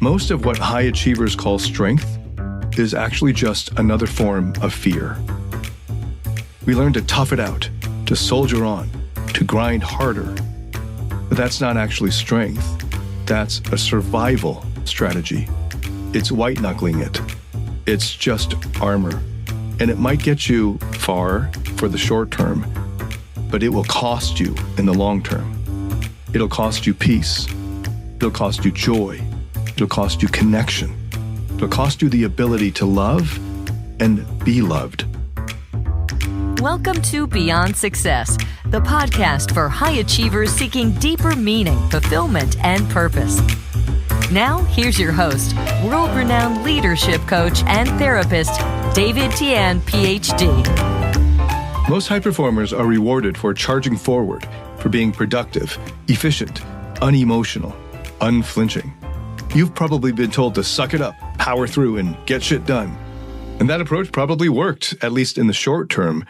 Most of what high achievers call strength is actually just another form of fear. We learn to tough it out, to soldier on, to grind harder. But that's not actually strength. That's a survival strategy. It's white-knuckling it. It's just armor. And it might get you far for the short term, but it will cost you in the long term. It'll cost you peace. It'll cost you joy. It'll cost you connection. It'll cost you the ability to love and be loved. Welcome to Beyond Success, the podcast for high achievers seeking deeper meaning, fulfillment, and purpose. Now, here's your host, world-renowned leadership coach and therapist, Tian, Ph.D. Most high performers are rewarded for charging forward, for being productive, efficient, unemotional, unflinching. You've probably been told to suck it up, power through, and get shit done. And that approach probably worked, at least in the short term.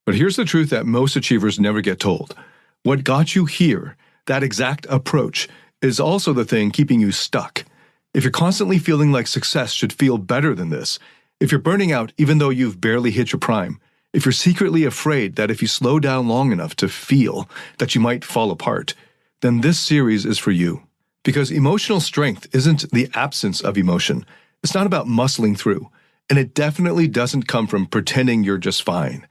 But here's the truth that most achievers never get told. What got you here, that exact approach, is also the thing keeping you stuck. If you're constantly feeling like success should feel better than this, if you're burning out even though you've barely hit your prime, if you're secretly afraid that if you slow down long enough to feel that you might fall apart, then this series is for you. Because emotional strength isn't the absence of emotion. It's not about muscling through. And it definitely doesn't come from pretending you're just fine.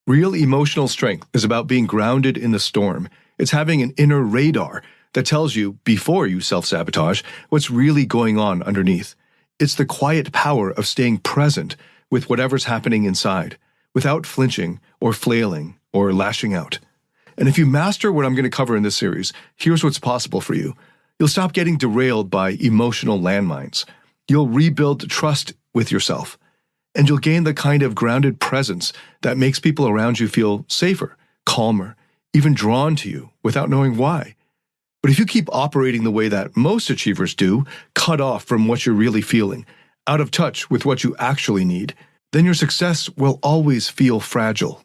Real emotional strength is about being grounded in the storm. It's having an inner radar that tells you, before you self-sabotage, what's really going on underneath. It's the quiet power of staying present with whatever's happening inside, without flinching or flailing or lashing out. And if you master what I'm going to cover in this series, here's what's possible for you. You'll stop getting derailed by emotional landmines. You'll rebuild trust with yourself. And you'll gain the kind of grounded presence that makes people around you feel safer, calmer, even drawn to you without knowing why. But if you keep operating the way that most achievers do, cut off from what you're really feeling, out of touch with what you actually need, then your success will always feel fragile.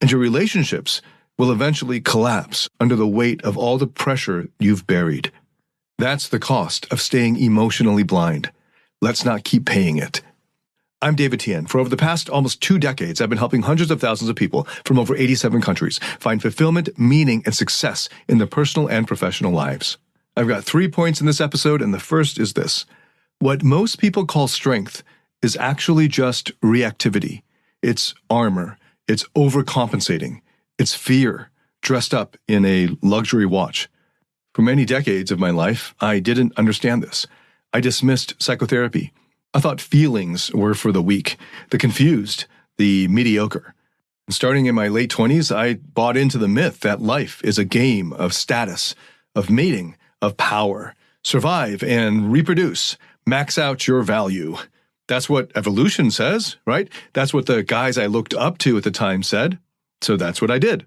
And your relationships will eventually collapse under the weight of all the pressure you've buried. That's the cost of staying emotionally blind. Let's not keep paying it. I'm Tian. For over the past almost 2 decades, I've been helping hundreds of thousands of people from over 87 countries find fulfillment, meaning, and success in their personal and professional lives. I've got 3 points in this episode, and the first is this. What most people call strength is actually just reactivity. It's armor. It's overcompensating. It's fear, dressed up in a luxury watch. For many decades of my life, I didn't understand this. I dismissed psychotherapy. I thought feelings were for the weak, the confused, the mediocre. And starting in my late 20s, I bought into the myth that life is a game of status, of mating, of power. Survive and reproduce. Max out your value. That's what evolution says, right? That's what the guys I looked up to at the time said. So that's what I did.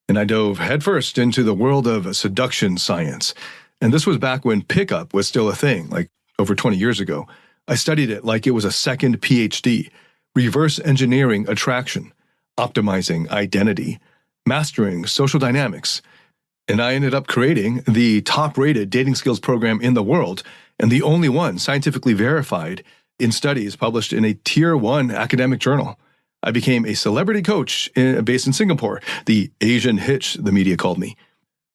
And I dove headfirst into the world of seduction science. And this was back when pickup was still a thing, like over 20 years ago. I studied it like it was a second Ph.D., reverse engineering attraction, optimizing identity, mastering social dynamics. And I ended up creating the top-rated dating skills program in the world, and the only one scientifically verified in studies published in a Tier 1 academic journal. I became a celebrity coach based in Singapore, the Asian Hitch, the media called me.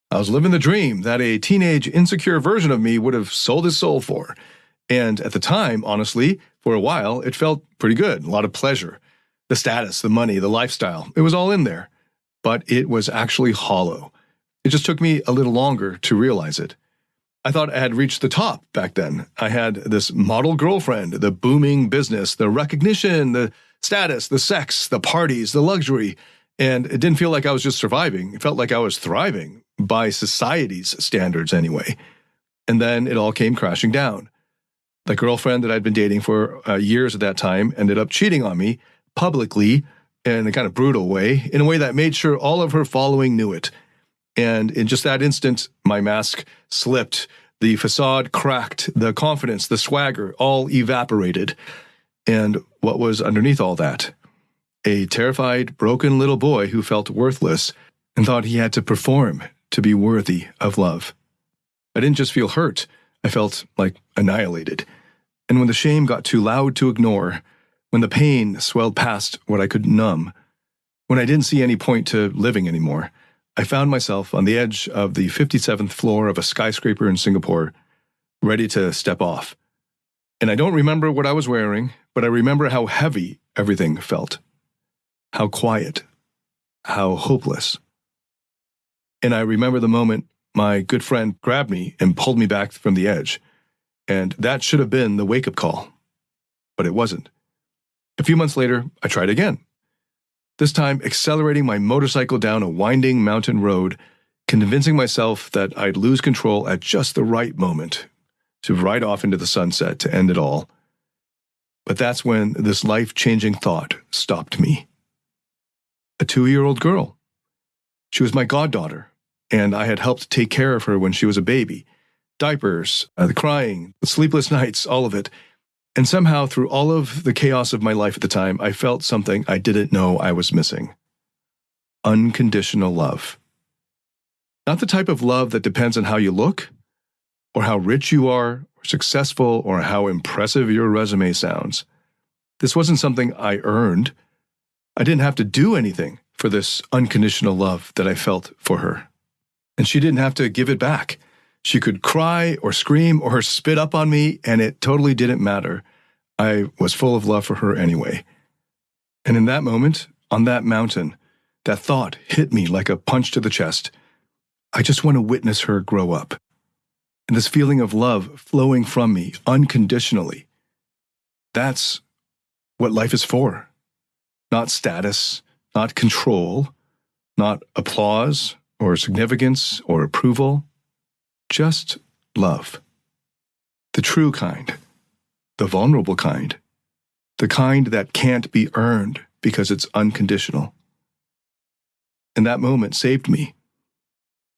I was living the dream that a teenage, insecure version of me would have sold his soul for. And at the time, honestly, for a while, it felt pretty good, a lot of pleasure. The status, the money, the lifestyle, it was all in there. But it was actually hollow. It just took me a little longer to realize it. I thought I had reached the top back then. I had this model girlfriend, the booming business, the recognition, the status, the sex, the parties, the luxury. And it didn't feel like I was just surviving. It felt like I was thriving, by society's standards anyway. And then it all came crashing down. The girlfriend that I'd been dating for years at that time ended up cheating on me publicly in a kind of brutal way, in a way that made sure all of her following knew it. And in just that instant, my mask slipped, the facade cracked, the confidence, the swagger, all evaporated. And what was underneath all that? A terrified, broken little boy who felt worthless and thought he had to perform to be worthy of love. I didn't just feel hurt. I felt like annihilated. And when the shame got too loud to ignore, when the pain swelled past what I could numb, when I didn't see any point to living anymore, I found myself on the edge of the 57th floor of a skyscraper in Singapore, ready to step off. And I don't remember what I was wearing, but I remember how heavy everything felt, how quiet, how hopeless. And I remember the moment my good friend grabbed me and pulled me back from the edge. And that should have been the wake-up call, but it wasn't. A few months later, I tried again. This time, accelerating my motorcycle down a winding mountain road, convincing myself that I'd lose control at just the right moment to ride off into the sunset to end it all. But that's when this life-changing thought stopped me. A 2-year-old girl. She was my goddaughter, and I had helped take care of her when she was a baby. Diapers, the crying, the sleepless nights, all of it. And somehow, through all of the chaos of my life at the time, I felt something I didn't know I was missing. Unconditional love. Not the type of love that depends on how you look, or how rich you are, or successful, or how impressive your resume sounds. This wasn't something I earned. I didn't have to do anything for this unconditional love that I felt for her. And she didn't have to give it back. She could cry or scream or spit up on me, and it totally didn't matter. I was full of love for her anyway. And in that moment, on that mountain, that thought hit me like a punch to the chest. I just want to witness her grow up. And this feeling of love flowing from me unconditionally. That's what life is for. Not status, not control, not applause or significance or approval. Just love. The true kind. The vulnerable kind. The kind that can't be earned because it's unconditional. And that moment saved me.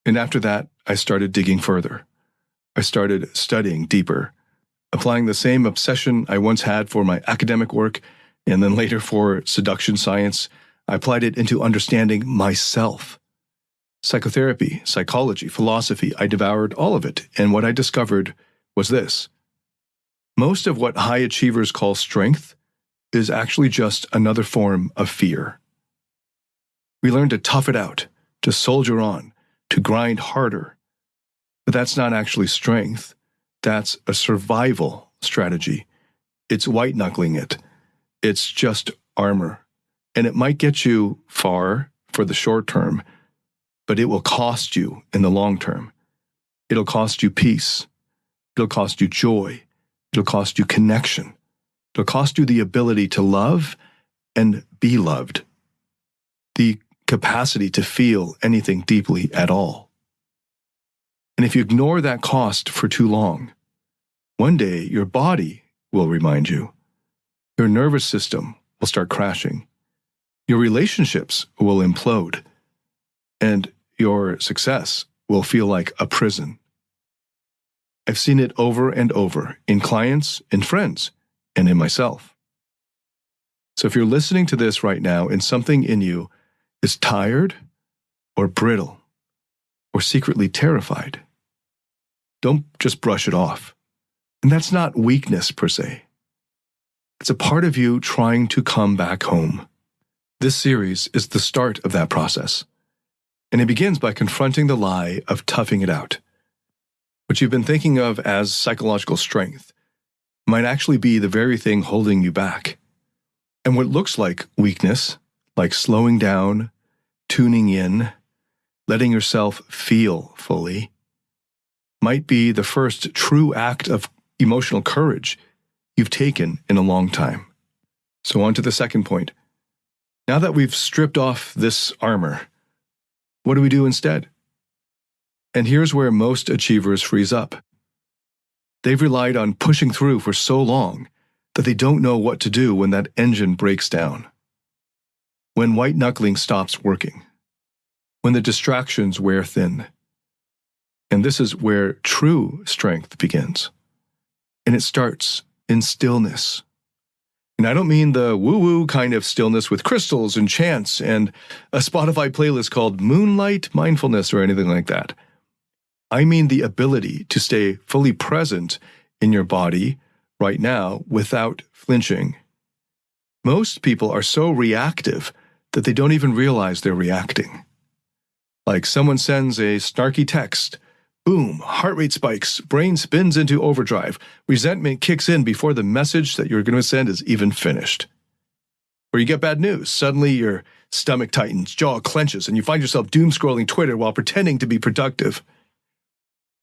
And after that, I started digging further. I started studying deeper, applying the same obsession I once had for my academic work, and then later for seduction science. I applied it into understanding myself. Psychotherapy, psychology, philosophy, I devoured all of it, and what I discovered was this. Most of what high achievers call strength is actually just another form of fear. We learn to tough it out, to soldier on, to grind harder. But that's not actually strength. That's a survival strategy. It's white-knuckling it. It's just armor. And it might get you far for the short term, but it will cost you in the long term. It'll cost you peace. It'll cost you joy. It'll cost you connection. It'll cost you the ability to love and be loved. The capacity to feel anything deeply at all. And if you ignore that cost for too long, one day your body will remind you. Your nervous system will start crashing. Your relationships will implode. And your success will feel like a prison. I've seen it over and over in clients, in friends, and in myself. So if you're listening to this right now and something in you is tired or brittle or secretly terrified, don't just brush it off. And that's not weakness per se. It's a part of you trying to come back home. This series is the start of that process. And it begins by confronting the lie of toughing it out. What you've been thinking of as psychological strength might actually be the very thing holding you back. And what looks like weakness, like slowing down, tuning in, letting yourself feel fully, might be the first true act of emotional courage you've taken in a long time. So on to the second point. Now that we've stripped off this armor, what do we do instead? And here's where most achievers freeze up. They've relied on pushing through for so long that they don't know what to do when that engine breaks down. When white knuckling stops working. When the distractions wear thin. And this is where true strength begins. And it starts in stillness. And I don't mean the woo-woo kind of stillness with crystals and chants and a Spotify playlist called Moonlight Mindfulness or anything like that. I mean the ability to stay fully present in your body right now without flinching. Most people are so reactive that they don't even realize they're reacting. Like someone sends a snarky text, boom, heart rate spikes, brain spins into overdrive, resentment kicks in before the message that you're going to send is even finished. Or you get bad news, suddenly your stomach tightens, jaw clenches, and you find yourself doom-scrolling Twitter while pretending to be productive.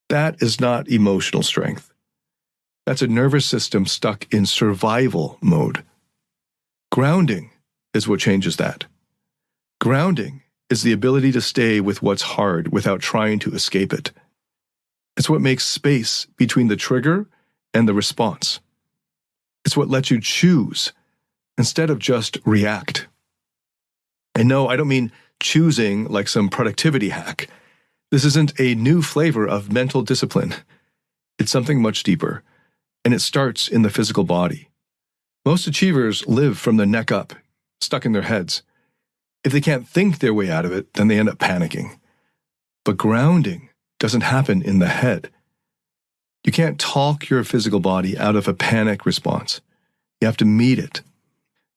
That is not emotional strength. That's a nervous system stuck in survival mode. Grounding is what changes that. Grounding is the ability to stay with what's hard without trying to escape it. It's what makes space between the trigger and the response. It's what lets you choose instead of just react. And no, I don't mean choosing like some productivity hack. This isn't a new flavor of mental discipline. It's something much deeper, and it starts in the physical body. Most achievers live from the neck up, stuck in their heads. If they can't think their way out of it, then they end up panicking. But grounding doesn't happen in the head. You can't talk your physical body out of a panic response. You have to meet it.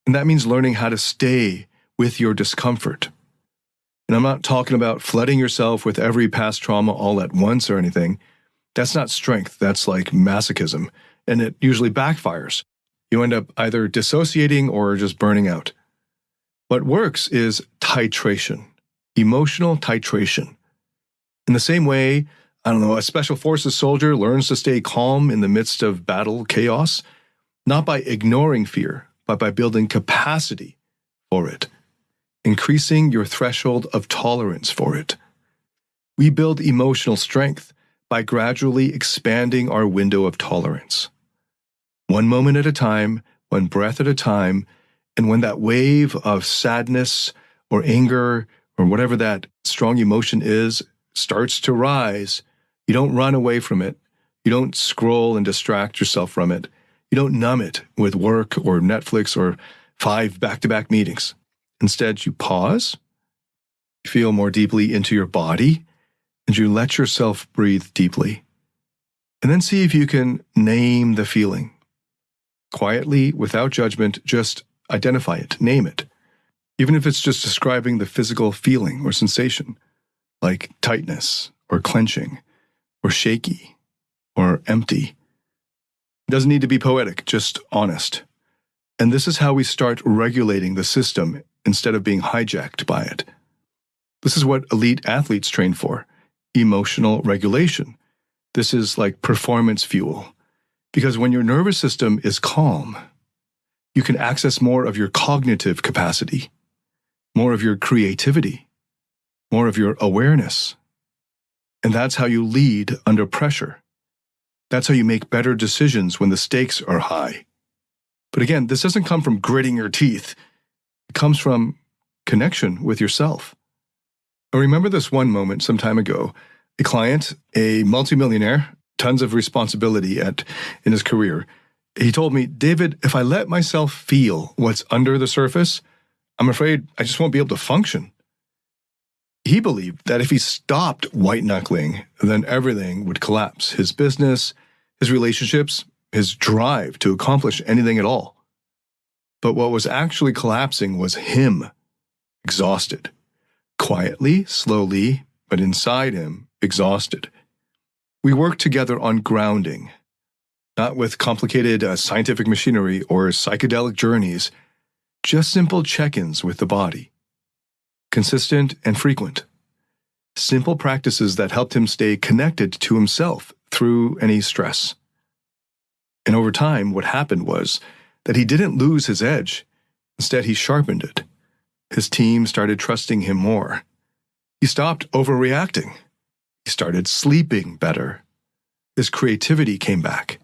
And that means learning how to stay with your discomfort. And I'm not talking about flooding yourself with every past trauma all at once or anything. That's not strength. That's like masochism. And it usually backfires. You end up either dissociating or just burning out. What works is titration, emotional titration. In the same way, a special forces soldier learns to stay calm in the midst of battle chaos, not by ignoring fear, but by building capacity for it, increasing your threshold of tolerance for it. We build emotional strength by gradually expanding our window of tolerance. One moment at a time, one breath at a time, and when that wave of sadness or anger or whatever that strong emotion is starts to rise, you don't run away from it. You don't scroll and distract yourself from it. You don't numb it with work or Netflix or 5 back-to-back meetings. Instead, you pause, you feel more deeply into your body, and you let yourself breathe deeply. And then see if you can name the feeling. Quietly, without judgment, just identify it, name it. Even if it's just describing the physical feeling or sensation, like tightness or clenching or shaky or empty. It doesn't need to be poetic, just honest. And this is how we start regulating the system instead of being hijacked by it. This is what elite athletes train for, emotional regulation. This is like performance fuel. Because when your nervous system is calm, you can access more of your cognitive capacity, more of your creativity, more of your awareness. And that's how you lead under pressure. That's how you make better decisions when the stakes are high. But again, this doesn't come from gritting your teeth. It comes from connection with yourself. I remember this one moment some time ago. A client, a multimillionaire, tons of responsibility in his career. He told me, David, if I let myself feel what's under the surface, I'm afraid I just won't be able to function. He believed that if he stopped white-knuckling, then everything would collapse. His business, his relationships, his drive to accomplish anything at all. But what was actually collapsing was him, exhausted. Quietly, slowly, but inside him, exhausted. We work together on grounding, not with complicated scientific machinery or psychedelic journeys, just simple check-ins with the body. Consistent and frequent. Simple practices that helped him stay connected to himself through any stress. And over time, what happened was that he didn't lose his edge. Instead, he sharpened it. His team started trusting him more. He stopped overreacting. He started sleeping better. His creativity came back.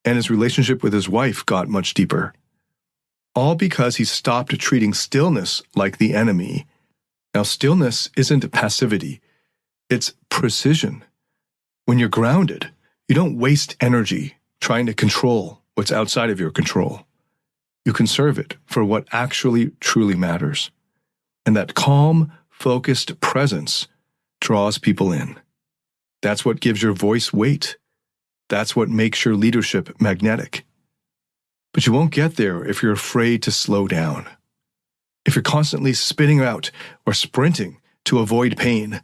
And his relationship with his wife got much deeper. All because he stopped treating stillness like the enemy. Now, stillness isn't passivity. It's precision. When you're grounded, you don't waste energy trying to control what's outside of your control. You conserve it for what actually truly matters. And that calm, focused presence draws people in. That's what gives your voice weight. That's what makes your leadership magnetic. But you won't get there if you're afraid to slow down. If you're constantly spinning out or sprinting to avoid pain,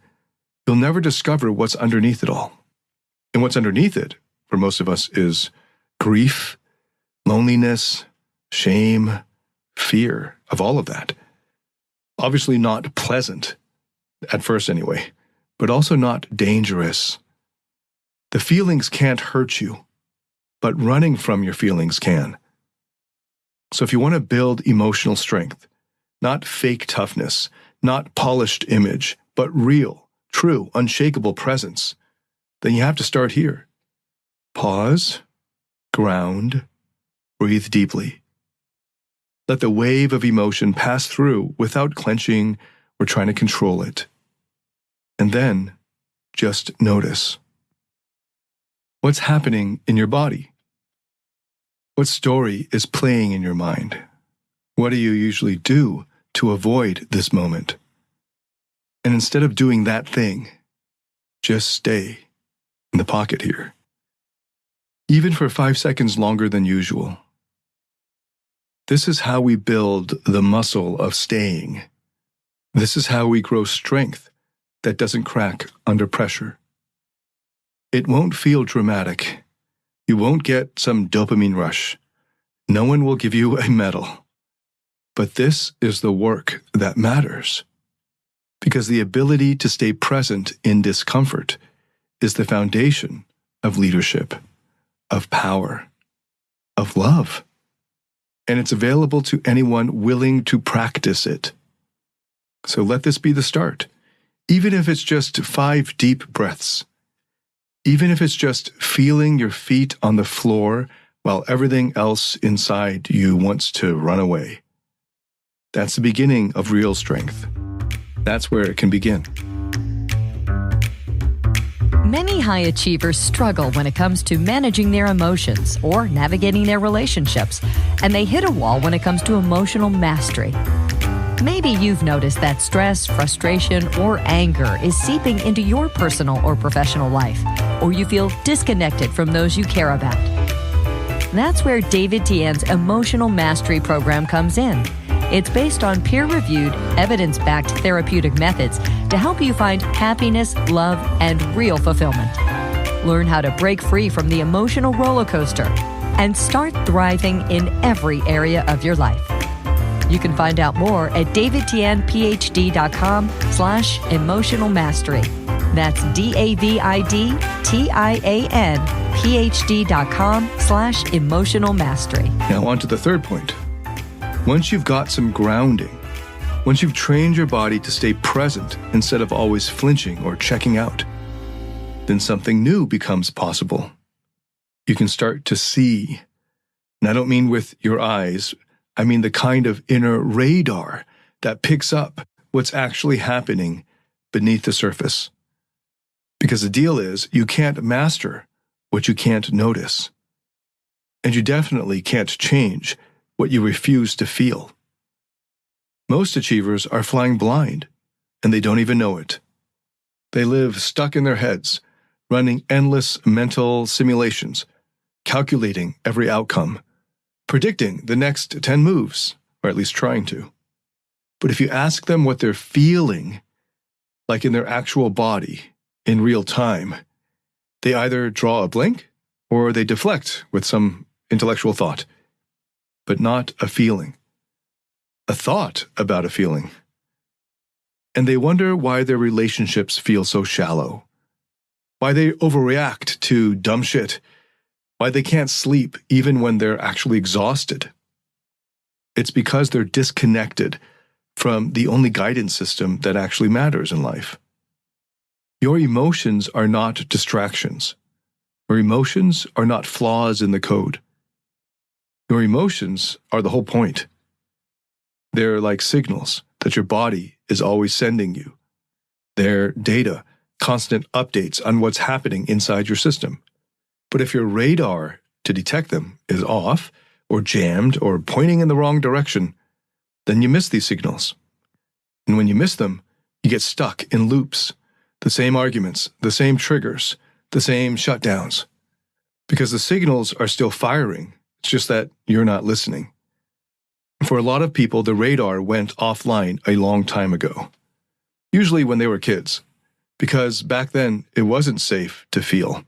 you'll never discover what's underneath it all. And what's underneath it, for most of us, is grief, loneliness, shame, fear of all of that. Obviously not pleasant, at first anyway, but also not dangerous. The feelings can't hurt you, but running from your feelings can. So if you want to build emotional strength, not fake toughness, not polished image, but real, true, unshakable presence, then you have to start here. Pause, ground, breathe deeply. Let the wave of emotion pass through without clenching or trying to control it. And then, just notice. What's happening in your body? What story is playing in your mind? What do you usually do to avoid this moment? And instead of doing that thing, just stay in the pocket here. Even for 5 seconds longer than usual. This is how we build the muscle of staying. This is how we grow strength that doesn't crack under pressure. It won't feel dramatic. You won't get some dopamine rush. No one will give you a medal. But this is the work that matters. Because the ability to stay present in discomfort is the foundation of leadership, of power, of love. And it's available to anyone willing to practice it. So let this be the start. Even if it's just 5 deep breaths. Even if it's just feeling your feet on the floor while everything else inside you wants to run away. That's the beginning of real strength. That's where it can begin. Many high achievers struggle when it comes to managing their emotions or navigating their relationships, and they hit a wall when it comes to emotional mastery. Maybe you've noticed that stress, frustration, or anger is seeping into your personal or professional life, or you feel disconnected from those you care about. That's where David Tian's Emotional Mastery Program comes in. It's based on peer-reviewed, evidence-backed therapeutic methods to help you find happiness, love, and real fulfillment. Learn how to break free from the emotional roller coaster and start thriving in every area of your life. You can find out more at davidtianphd.com/emotional mastery. That's DAVIDTIANPhD.com/emotional mastery. Now on to the third point. Once you've got some grounding, once you've trained your body to stay present instead of always flinching or checking out, then something new becomes possible. You can start to see. And I don't mean with your eyes, I mean the kind of inner radar that picks up what's actually happening beneath the surface. Because the deal is, you can't master what you can't notice. And you definitely can't change what you refuse to feel. Most achievers are flying blind, and they don't even know it. They live stuck in their heads, running endless mental simulations, calculating every outcome, predicting the next 10 moves, or at least trying to. But if you ask them what they're feeling, like in their actual body, in real time, they either draw a blank or they deflect with some intellectual thought, but not a feeling. A thought about a feeling. And they wonder why their relationships feel so shallow, why they overreact to dumb shit, why they can't sleep even when they're actually exhausted. It's because they're disconnected from the only guidance system that actually matters in life. Your emotions are not distractions. Your emotions are not flaws in the code. Your emotions are the whole point. They're like signals that your body is always sending you. They're data, constant updates on what's happening inside your system. But if your radar to detect them is off, or jammed, or pointing in the wrong direction, then you miss these signals. And when you miss them, you get stuck in loops, The same arguments, the same triggers, the same shutdowns. Because the signals are still firing, it's just that you're not listening. For a lot of people, the radar went offline a long time ago, usually when they were kids, because back then it wasn't safe to feel.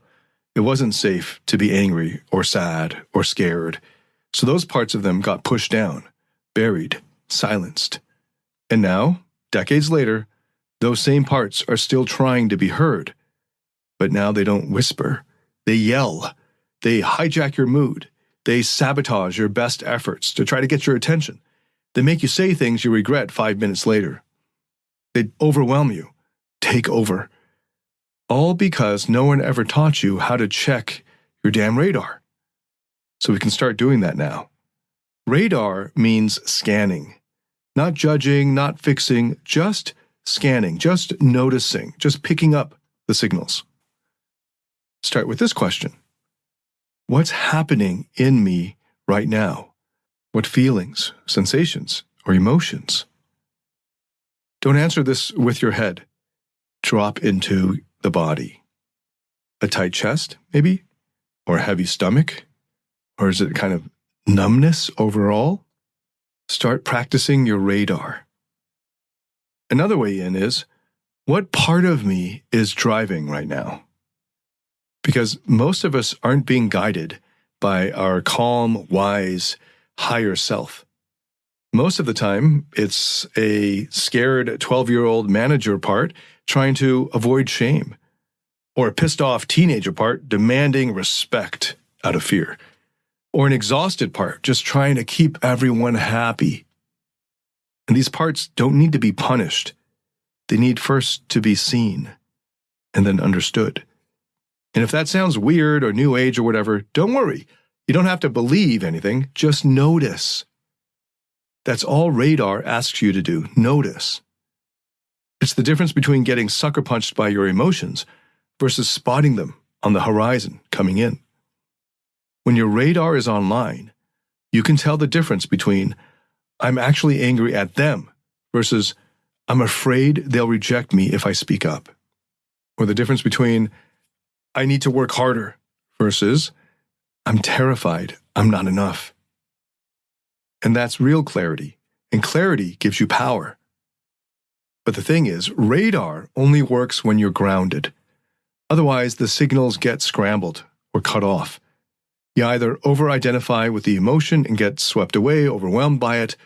It wasn't safe to be angry or sad or scared. So those parts of them got pushed down, buried, silenced. And now, decades later, those same parts are still trying to be heard. But now they don't whisper. They yell. They hijack your mood. They sabotage your best efforts to try to get your attention. They make you say things you regret 5 minutes later. They overwhelm you, take over. All because no one ever taught you how to check your damn radar. So we can start doing that now. Radar means scanning. Not judging, not fixing, just scanning, just noticing, just picking up the signals. Start with this question. What's happening in me right now? What feelings, sensations, or emotions? Don't answer this with your head. Drop into the body. A tight chest, maybe? Or a heavy stomach? Or is it kind of numbness overall? Start practicing your radar. Another way in is, what part of me is driving right now? Because most of us aren't being guided by our calm, wise, higher self. Most of the time, it's a scared 12-year-old manager part trying to avoid shame, or a pissed-off teenager part demanding respect out of fear, or an exhausted part just trying to keep everyone happy. And these parts don't need to be punished. They need first to be seen and then understood. And if that sounds weird or new age or whatever, don't worry. You don't have to believe anything. Just notice. That's all radar asks you to do. Notice. It's the difference between getting sucker punched by your emotions versus spotting them on the horizon coming in. When your radar is online, you can tell the difference between I'm actually angry at them versus I'm afraid they'll reject me if I speak up. Or the difference between I need to work harder versus I'm terrified I'm not enough. And that's real clarity. And clarity gives you power. But the thing is, radar only works when you're grounded. Otherwise, the signals get scrambled or cut off. You either over-identify with the emotion and get swept away, overwhelmed by it,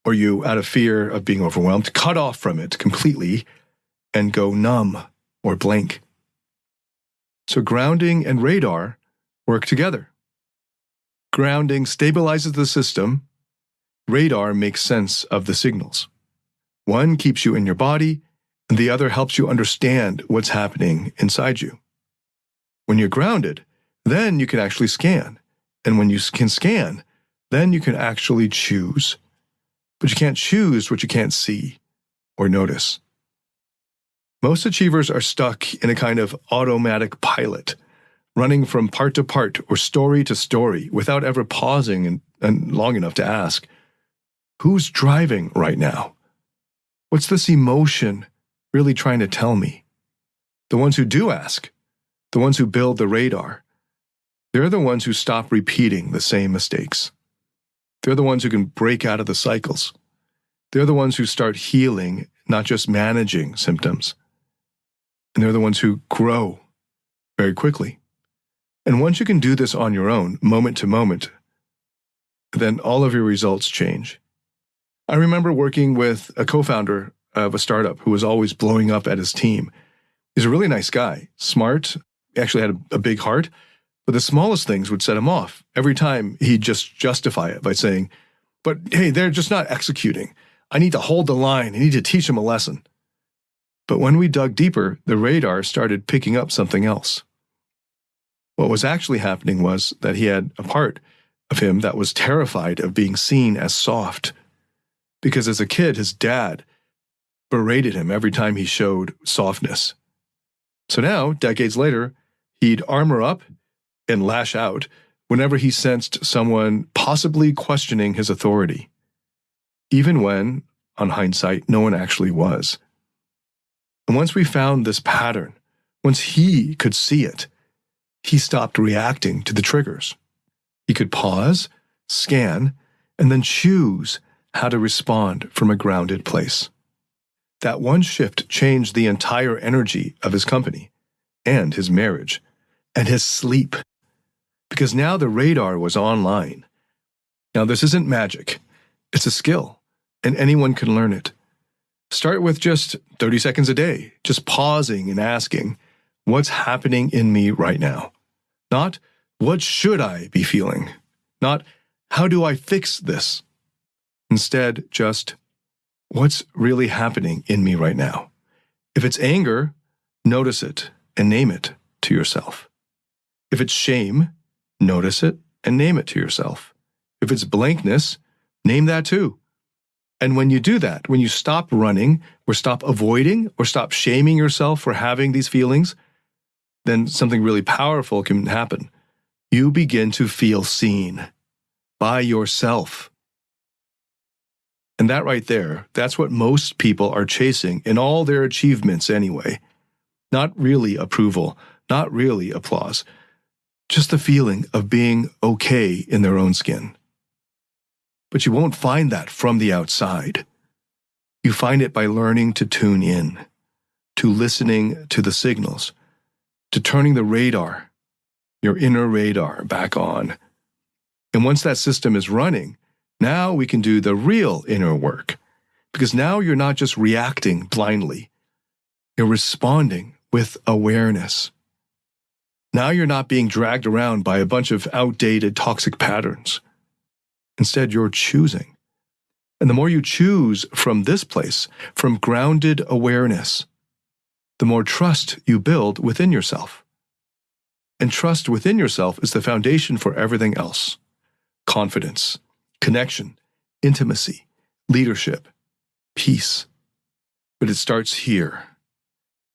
or you, out of fear of being overwhelmed, cut off from it completely and go numb or blank. So grounding and radar work together. Grounding stabilizes the system. Radar makes sense of the signals. One keeps you in your body, and the other helps you understand what's happening inside you. When you're grounded, then you can actually scan. And when you can scan, then you can actually choose. But you can't choose what you can't see or notice. Most achievers are stuck in a kind of automatic pilot, running from part to part or story to story without ever pausing and long enough to ask, who's driving right now? What's this emotion really trying to tell me? The ones who do ask, the ones who build the radar, they're the ones who stop repeating the same mistakes. They're the ones who can break out of the cycles. They're the ones who start healing, not just managing symptoms. And they're the ones who grow very quickly. And once you can do this on your own, moment to moment, then all of your results change. I remember working with a co-founder of a startup who was always blowing up at his team. He's a really nice guy, smart, actually had a big heart, but the smallest things would set him off. Every time he'd just justify it by saying, but hey, they're just not executing. I need to hold the line. I need to teach them a lesson. But when we dug deeper, the radar started picking up something else. What was actually happening was that he had a part of him that was terrified of being seen as soft. Because as a kid, his dad berated him every time he showed softness. So now, decades later, he'd armor up and lash out whenever he sensed someone possibly questioning his authority, even when, on hindsight, no one actually was. And once we found this pattern, once he could see it, he stopped reacting to the triggers. He could pause, scan, and then choose how to respond from a grounded place. That one shift changed the entire energy of his company and his marriage and his sleep, because now the radar was online. Now, this isn't magic. It's a skill, and anyone can learn it. Start with just 30 seconds a day, just pausing and asking, what's happening in me right now? Not, what should I be feeling? Not, how do I fix this? Instead, just, what's really happening in me right now? If it's anger, notice it and name it to yourself. If it's shame, notice it and name it to yourself. If it's blankness, name that too. And when you do that, when you stop running or stop avoiding or stop shaming yourself for having these feelings, then something really powerful can happen. You begin to feel seen by yourself. And that right there, that's what most people are chasing in all their achievements anyway. Not really approval, not really applause, just the feeling of being okay in their own skin. But you won't find that from the outside. You find it by learning to tune in, to listening to the signals, to turning the radar, your inner radar, back on. And once that system is running, now we can do the real inner work, because now you're not just reacting blindly. You're responding with awareness. Now you're not being dragged around by a bunch of outdated toxic patterns. Instead, you're choosing. And the more you choose from this place, from grounded awareness, the more trust you build within yourself. And trust within yourself is the foundation for everything else. Confidence, connection, intimacy, leadership, peace. But it starts here.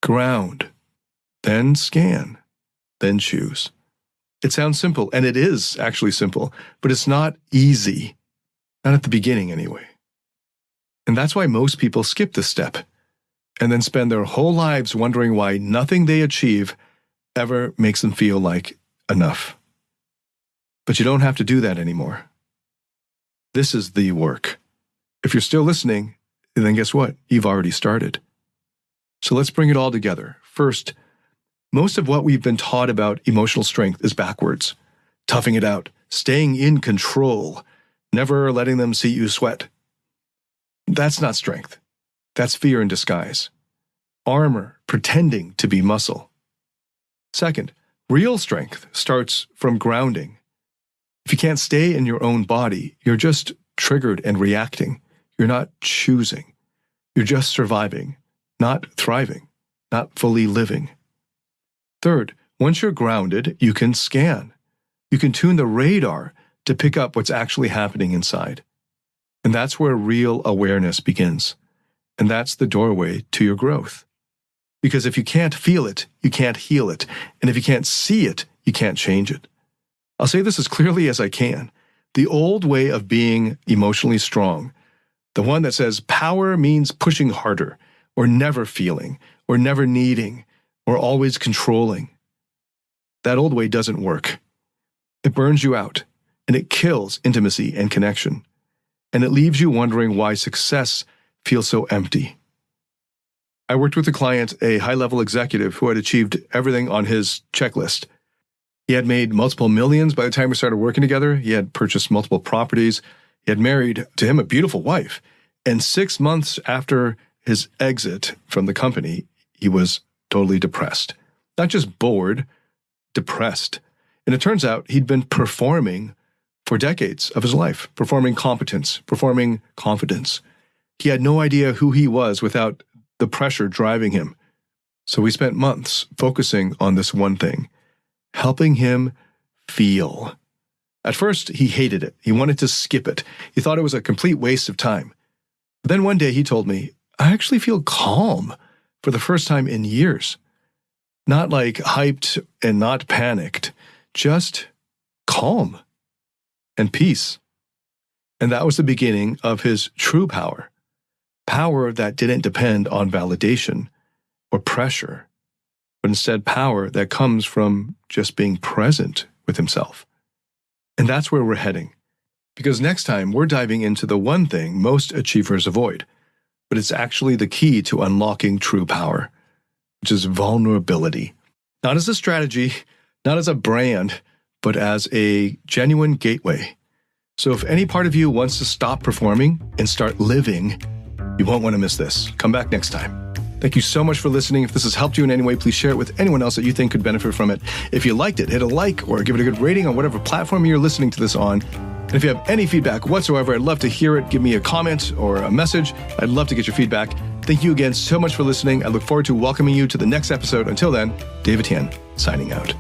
Ground, then scan, then choose. It sounds simple, and it is actually simple, but it's not easy. Not at the beginning, anyway. And that's why most people skip this step, and then spend their whole lives wondering why nothing they achieve ever makes them feel like enough. But you don't have to do that anymore. This is the work. If you're still listening, then guess what? You've already started. So let's bring it all together. First, most of what we've been taught about emotional strength is backwards. Toughing it out, staying in control, never letting them see you sweat. That's not strength. That's fear in disguise. Armor pretending to be muscle. Second, real strength starts from grounding. If you can't stay in your own body, you're just triggered and reacting. You're not choosing. You're just surviving, not thriving, not fully living. Third, once you're grounded, you can scan. You can tune the radar to pick up what's actually happening inside. And that's where real awareness begins. And that's the doorway to your growth. Because if you can't feel it, you can't heal it. And if you can't see it, you can't change it. I'll say this as clearly as I can. The old way of being emotionally strong, the one that says power means pushing harder, or never feeling, or never needing, or always controlling. That old way doesn't work. It burns you out, and it kills intimacy and connection. And it leaves you wondering why success feels so empty. I worked with a client, a high-level executive who had achieved everything on his checklist. He had made multiple millions by the time we started working together. He had purchased multiple properties. He had married, to him, a beautiful wife. And 6 months after his exit from the company, he was totally depressed. Not just bored, depressed. And it turns out he'd been performing for decades of his life, performing competence, performing confidence. He had no idea who he was without the pressure driving him. So we spent months focusing on this one thing, helping him feel. At first, he hated it. He wanted to skip it. He thought it was a complete waste of time. But then one day he told me, I actually feel calm for the first time in years. Not like hyped and not panicked, just calm and peace. And that was the beginning of his true power. Power that didn't depend on validation, or pressure, but instead power that comes from just being present with himself. And that's where we're heading. Because next time, we're diving into the one thing most achievers avoid, but it's actually the key to unlocking true power, which is vulnerability. Not as a strategy, not as a brand, but as a genuine gateway. So if any part of you wants to stop performing and start living, you won't want to miss this. Come back next time. Thank you so much for listening. If this has helped you in any way, please share it with anyone else that you think could benefit from it. If you liked it, hit a like or give it a good rating on whatever platform you're listening to this on. And if you have any feedback whatsoever, I'd love to hear it. Give me a comment or a message. I'd love to get your feedback. Thank you again so much for listening. I look forward to welcoming you to the next episode. Until then, David Tian, signing out.